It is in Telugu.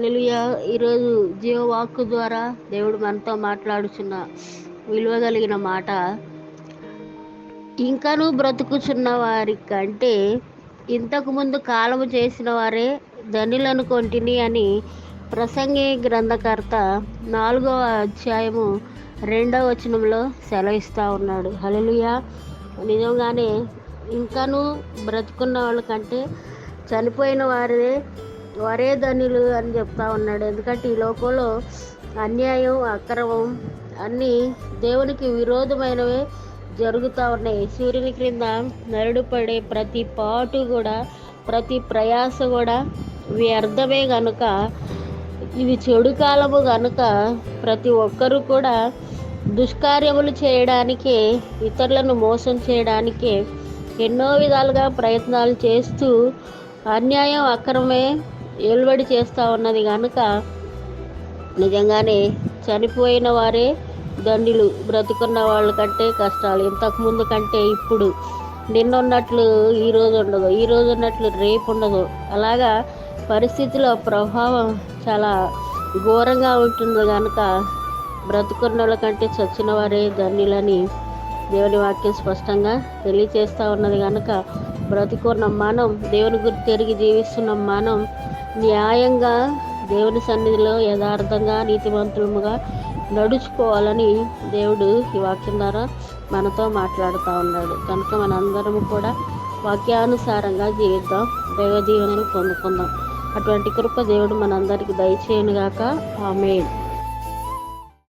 హల్లెలూయా. ఈరోజు జీవవాక్కు ద్వారా దేవుడు మనతో మాట్లాడుచున్న విలువ కలిగిన మాట, ఇంకనూ బ్రతుకుచున్న వారి కంటే ఇంతకుముందు కాలము చేసిన వారే ధనులనుకొంటిని అని ప్రసంగి గ్రంథకర్త 4వ అధ్యాయము 2వ వచనంలో సెలవిస్తూ ఉన్నాడు. హల్లెలూయా. నిజంగానే ఇంకనూ బ్రతుకున్న వాళ్ళ కంటే చనిపోయిన వారే ధనులు అని చెప్తా ఉన్నాడు. ఎందుకంటే ఈ లోకంలో అన్యాయం, అక్రమం అన్నీ దేవునికి విరోధమైనవే జరుగుతూ ఉన్నాయి. సూర్యుని క్రింద నరుడు పడే ప్రతి పాటు కూడా, ప్రతి ప్రయాస కూడా వ్యర్థమే కనుక, ఇది చెడు కాలము కనుక ప్రతి ఒక్కరూ కూడా దుష్కార్యములు చేయడానికే, ఇతరులను మోసం చేయడానికే ఎన్నో విధాలుగా ప్రయత్నాలు చేస్తూ అన్యాయం, అక్రమే ఏలుబడి చేస్తూ ఉన్నది కనుక నిజంగానే చనిపోయిన వారే దండులు. బ్రతుకున్న వాళ్ళ కంటే కష్టాలు. ఇంతకుముందు కంటే ఇప్పుడు నిన్నున్నట్లు ఈరోజు ఉండదు, ఈరోజు ఉన్నట్లు రేపు ఉండదు. అలాగా పరిస్థితుల ప్రభావం చాలా ఘోరంగా ఉంటుంది కనుక బ్రతుకున్న వాళ్ళ కంటే చచ్చిన వారే ధన్యులని దేవుని వాక్యం స్పష్టంగా తెలియచేస్తూ ఉన్నది కనుక బ్రతుకున్న మనం, దేవుని గురించి తిరిగి జీవిస్తున్న మనం న్యాయంగా దేవుని సన్నిధిలో యథార్థంగా నీతిమంతులముగా నడుచుకోవాలని దేవుడు ఈ వాక్యం ద్వారా మనతో మాట్లాడుతూ ఉన్నాడు. కనుక మనందరం కూడా వాక్యానుసారంగా జీవిద్దాం, దైవ దీవెనలు పొందుకుందాం. అటువంటి కృప దేవుడు మనందరికీ దయచేయునుగాక. ఆమేన్.